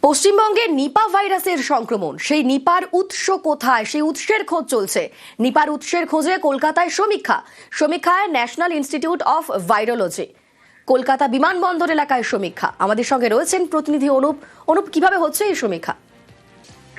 পশ্চিমবঙ্গে নিপা ভাইরাসের সংক্রমণ, সেই নিপার উৎস কোথায়, সেই উৎসের খোঁজ চলছে। নিপার উৎসের খোঁজে কলকাতায় সমীক্ষায় national institute of virology, Kolkata বিমানবন্দর এলাকায় সমীক্ষা। আমাদের সঙ্গে রয়েছেন প্রতিনিধি অনুপ। কিভাবে হচ্ছে এই সমীক্ষা?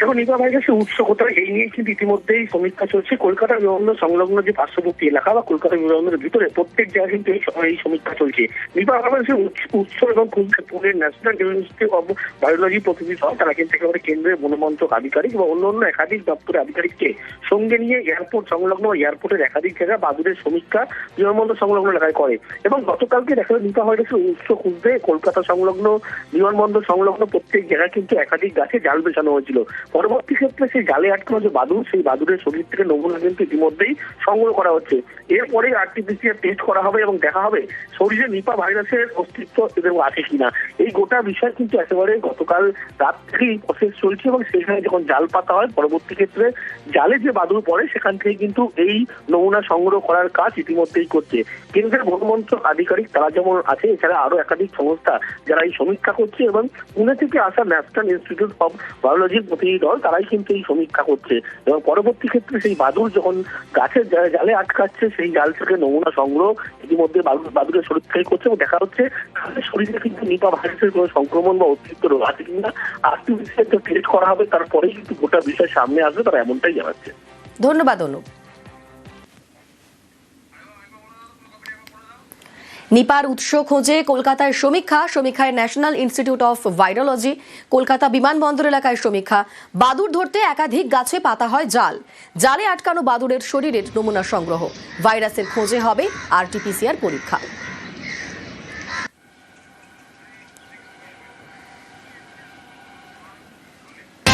দেখো, নিপা ভাইরাসের উৎস কোথায় এই নিয়ে কিন্তু ইতিমধ্যেই সমীক্ষা চলছে। কলকাতার বিমানবন্দর সংলগ্ন যে পার্শ্ববর্তী এলাকা বা কলকাতা বিমানবন্দরের ভিতরে প্রত্যেক জায়গায় কিন্তু এই সমীক্ষা চলছে। নিপা ভাইরাসের উৎস এবং পুনের ন্যাশনাল ইনস্টিটিউট অফ ভাইরোলজি প্রতিনিধি সহ তারা কিন্তু একেবারে কেন্দ্রের বনমন্ত্রক আধিকারিক এবং অন্যান্য একাধিক দপ্তরের আধিকারিককে সঙ্গে নিয়ে এয়ারপোর্ট সংলগ্ন এয়ারপোর্টের একাধিক জায়গায় বাদুড়ের সমীক্ষা বিমানবন্দর সংলগ্ন এলাকায় করে। এবং গতকালকে দেখা যায় নিপা ভাইরাসের উৎস খুঁজতে কলকাতা সংলগ্ন বিমানবন্দর সংলগ্ন প্রত্যেক জায়গায় কিন্তু একাধিক গাছে জাল বেছানো হয়েছিল। পরবর্তী ক্ষেত্রে সেই জালে আটকানো যে বাদুড়, সেই বাদুড়ের শরীর থেকে নমুনা কিন্তু ইতিমধ্যেই সংগ্রহ করা হচ্ছে। এরপরে আরটিপিসিআর টেস্ট করা হবে এবং দেখা হবে শরীরে নিপা ভাইরাসের অস্তিত্ব আছে কিনা। এই গোটা বিষয় কিন্তু একেবারে গতকাল রাত থেকেই প্রসেস চলছে এবং সেখানে যখন জাল পাতা হয় পরবর্তী ক্ষেত্রে জালে যে বাদুড় পড়ে সেখান থেকে কিন্তু এই নমুনা সংগ্রহ করার কাজ ইতিমধ্যেই করছে কেন্দ্রের বনমন্ত্রক আধিকারিক। তারা যেমন আছে, এছাড়া আরো একাধিক সংস্থা যারা এই সমীক্ষা করছে এবং পুনে থেকে আসা ন্যাশনাল ইনস্টিটিউট অফ ভাইরোলজির প্রতিনিধি দল তারাই কিন্তু এই সমীক্ষা করছে। এবং পরবর্তী ক্ষেত্রে সেই বাদুড় যখন গাছের জালে আটকাচ্ছে সেই জাল থেকে নমুনা সংগ্রহ ইতিমধ্যে বাদুড়ের শরীর থেকে করছে এবং দেখা হচ্ছে তাদের শরীরে কিন্তু নিপা ভাইরাসের কোনো সংক্রমণ বা অস্তিত্ব আছে কিনা আরটিপিসিআর টেস্ট করা হবে, তারপরেই কিন্তু গোটা বিষয় সামনে আসবে, তারা এমনটাই জানাচ্ছে। ধন্যবাদ অনুপ। নিপার উৎস খোঁজে কলকাতায় সমীক্ষায় national institute of virology, Kolkata বিমানবন্দর এলাকায় সমীক্ষা। বাদুড় ধরতে একাধিক গাছে পাতা হয় জালে আটকানো বাদুড়ের শরীরের নমুনা সংগ্রহ। ভাইরাসের খোঁজে হবে আরটিপিসিআর পরীক্ষা।